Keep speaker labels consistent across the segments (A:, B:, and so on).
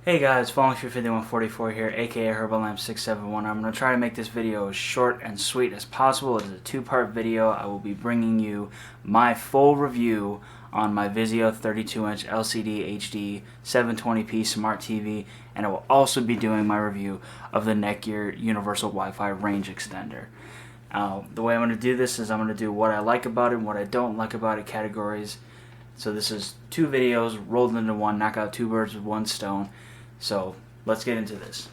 A: Hey guys, Falling Through 5144 here, aka Herbalamp671. I'm going to try to make this video as short and sweet as possible. It is a two-part video. I will be bringing you my full review on my Vizio 32-inch LCD HD 720p Smart TV, and I will also be doing my review of the Netgear Universal Wi-Fi Range Extender. The way I'm going to do this is I'm going to do what I like about it and what I don't like about it categories. So this is two videos rolled into one, knock out two birds with one stone. So let's get into this.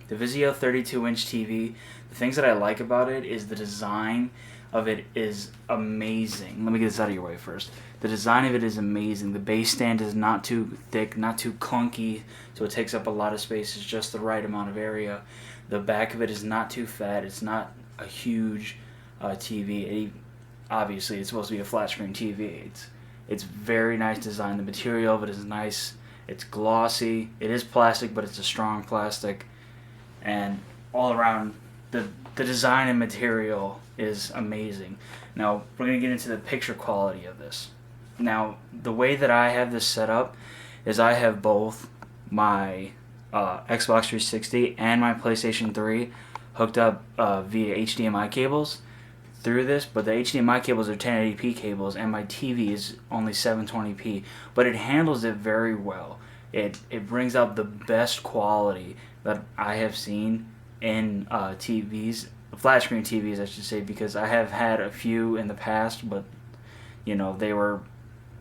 A: The Vizio 32-inch TV, the things that I like about it is the design of it is amazing. Let me get this out of your way first. The design of it is amazing. The base stand is not too thick, not too clunky, so it takes up a lot of space. It's just the right amount of area. The back of it is not too fat. It's not a huge TV. Obviously, it's supposed to be a flat screen TV. It's very nice design. The material of it is nice. It's glossy. It is plastic, but it's a strong plastic. And all around, the design and material is amazing. Now, we're going to get into the picture quality of this. Now, the way that I have this set up is I have both my Xbox 360 and my PlayStation 3 hooked up via HDMI cables through this, but the HDMI cables are 1080p cables and my TV is only 720p, but it handles it very well. It brings out the best quality that I have seen in TVs, flat screen TVs I should say, because I have had a few in the past, but you know, they were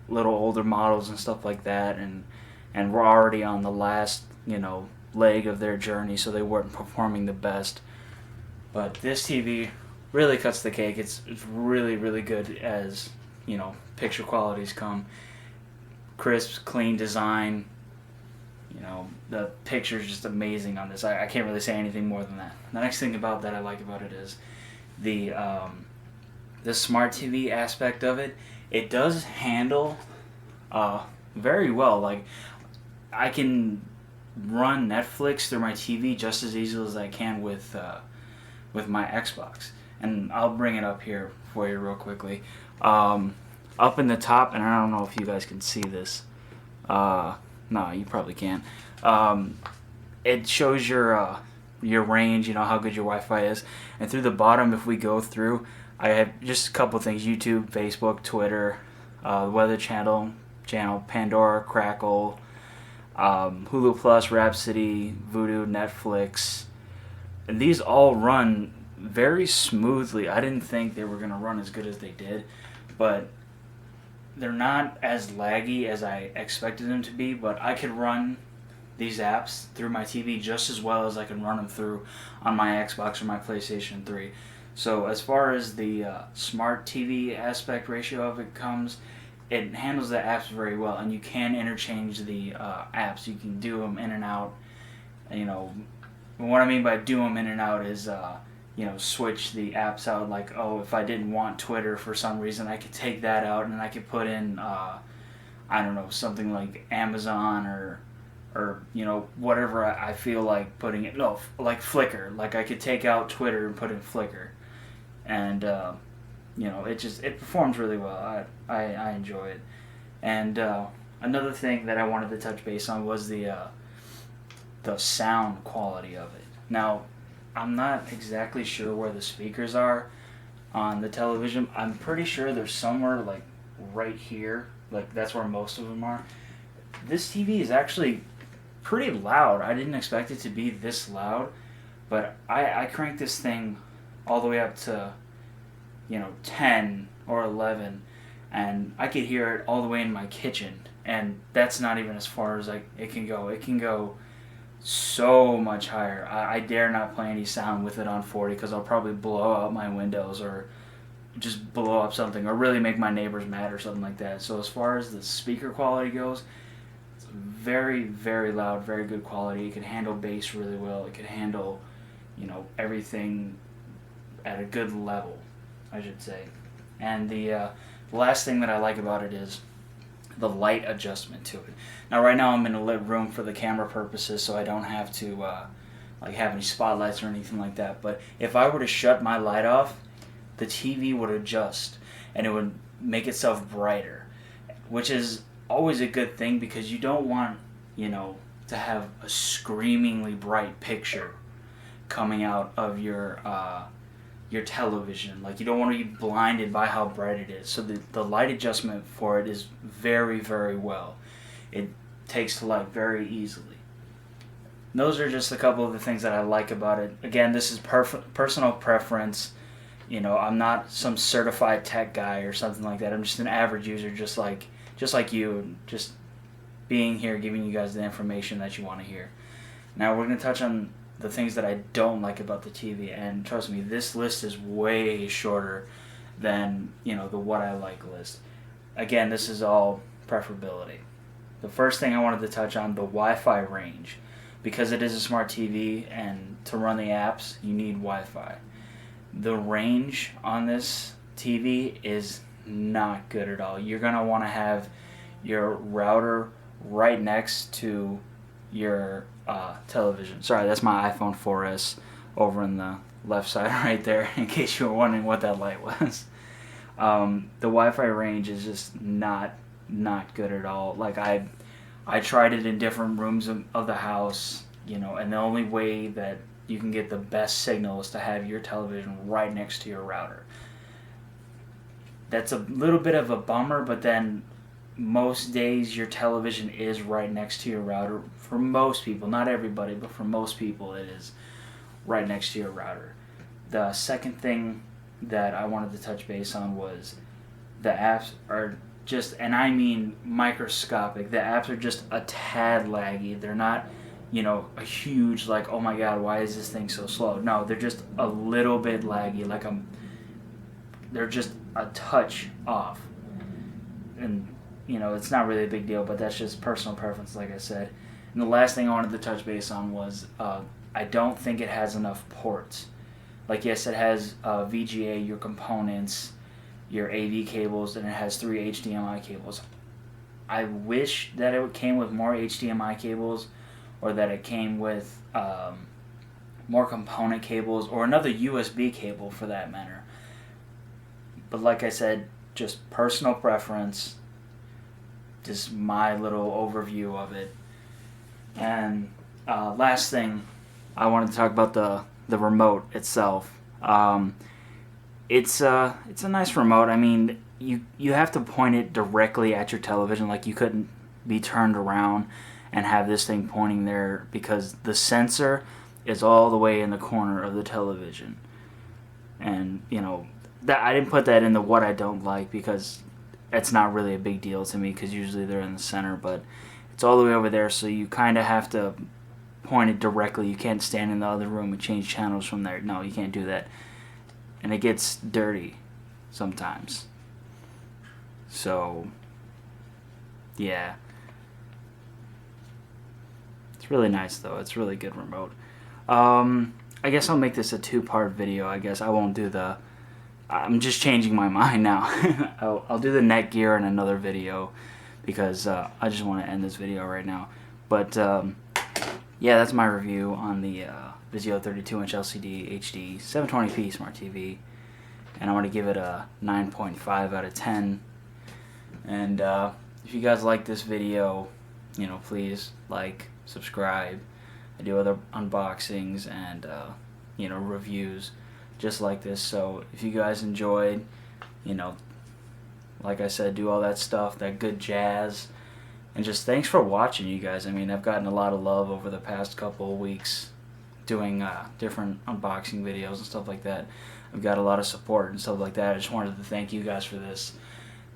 A: little older models and stuff like that, and were already on the last, you know, leg of their journey, so they weren't performing the best. But this TV really cuts the cake. It's really, really good as, you know, picture qualities come. Crisp, clean design. You know, the picture's just amazing on this. I can't really say anything more than that. The next thing about that I like about it is the smart TV aspect of it. It does handle very well. Like, I can run Netflix through my TV just as easily as I can with my Xbox. And I'll bring it up here for you real quickly. Up in the top, and I don't know if you guys can see this. No, you probably can't. It shows your range, you know, how good your Wi-Fi is. And through the bottom, if we go through, I have just a couple things: YouTube, Facebook, Twitter, Weather Channel, Pandora, Crackle, Hulu Plus, Rhapsody, Vudu, Netflix. And these all run very smoothly. I didn't think they were going to run as good as they did, but they're not as laggy as I expected them to be. But I could run these apps through my TV just as well as I can run them through on my Xbox or my PlayStation 3. So as far as the smart TV aspect ratio of it comes, it handles the apps very well, and you can interchange the apps. You can do them in and out. You know, what I mean by do them in and out is you know, switch the apps out. Like, oh, if I didn't want Twitter for some reason, I could take that out and I could put in I don't know, something like Amazon or you know, whatever I feel like putting it. No, like Flickr. Like, I could take out Twitter and put in Flickr, and you know, it performs really well. I enjoy it. And another thing that I wanted to touch base on was the sound quality of it. Now, I'm not exactly sure where the speakers are on the television. I'm pretty sure they're somewhere like right here. Like, that's where most of them are. This TV is actually pretty loud. I didn't expect it to be this loud, but I cranked this thing all the way up to, you know, 10 or 11, and I could hear it all the way in my kitchen, and that's not even as far as it can go. It can go so much higher. I dare not play any sound with it on 40 because I'll probably blow out my windows or just blow up something or really make my neighbors mad or something like that. So as far as the speaker quality goes, it's very, very loud, very good quality. It can handle bass really well. It can handle, you know, everything at a good level, I should say. And the last thing that I like about it is the light adjustment to it. Now, right now I'm in a lit room for the camera purposes, so I don't have to like have any spotlights or anything like that. But if I were to shut my light off, the TV would adjust and it would make itself brighter, which is always a good thing because you don't want, you know, to have a screamingly bright picture coming out of your television. Like, you don't want to be blinded by how bright it is. So the light adjustment for it is very, very well. It takes to light very easily. And those are just a couple of the things that I like about it. Again, this is personal preference. You know, I'm not some certified tech guy or something like that. I'm just an average user, just like you, just being here, giving you guys the information that you want to hear. Now we're going to touch on the things that I don't like about the TV, and trust me, this list is way shorter than, you know, the what I like list. Again, this is all preferability. The first thing I wanted to touch on, the Wi-Fi range. Because it is a smart TV, and to run the apps, you need Wi-Fi. The range on this TV is not good at all. You're going to want to have your router right next to your television. Sorry, that's my iPhone 4S over in the left side right there, in case you were wondering what that light was. The Wi-Fi range is just not good at all. Like, I tried it in different rooms of the house, you know, and the only way that you can get the best signal is to have your television right next to your router. That's a little bit of a bummer, but then most days your television is right next to your router. For most people, not everybody, but for most people it is right next to your router. The second thing that I wanted to touch base on was the apps are just, and I mean microscopic. The apps are just a tad laggy. They're not, you know, a huge, like, oh my god, why is this thing so slow? No, they're just a little bit laggy. Like, they're just a touch off. And, you know, it's not really a big deal, but that's just personal preference, like I said. And the last thing I wanted to touch base on was I don't think it has enough ports. Like, yes, it has VGA, your components, your AV cables, and it has 3 HDMI cables. I wish that it came with more HDMI cables, or that it came with more component cables, or another USB cable for that matter. But like I said, just personal preference, just my little overview of it. And last thing, I wanted to talk about the remote itself. It's a nice remote. I mean, you have to point it directly at your television. Like, you couldn't be turned around and have this thing pointing there, because the sensor is all the way in the corner of the television. And, you know, that I didn't put that in the what I don't like, because it's not really a big deal to me, because usually they're in the center, but it's all the way over there, so you kind of have to point it directly. You can't stand in the other room and change channels from there. No, you can't do that. And it gets dirty sometimes. So, yeah. It's really nice, though. It's a really good remote. I guess I'll make this a 2-part video. I guess I won't do the... I'm just changing my mind now. I'll do the Netgear in another video, because I just want to end this video right now. But, yeah, that's my review on the Vizio 32-inch LCD HD 720p Smart TV. And I want to give it a 9.5 out of 10. And if you guys like this video, you know, please like, subscribe. I do other unboxings and, you know, reviews just like this. So if you guys enjoyed, you know, like I said, do all that stuff, that good jazz. And just thanks for watching, you guys. I mean, I've gotten a lot of love over the past couple of weeks doing different unboxing videos and stuff like that. I've got a lot of support and stuff like that. I just wanted to thank you guys for this.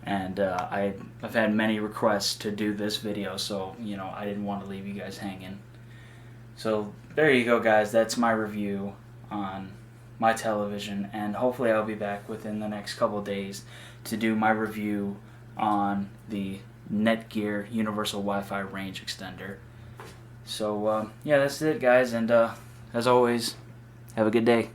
A: And I've had many requests to do this video, so, you know, I didn't want to leave you guys hanging. So there you go, guys. That's my review on my television, and hopefully I'll be back within the next couple of days to do my review on the Netgear Universal Wi-Fi Range Extender. So, yeah, that's it, guys, and as always, have a good day.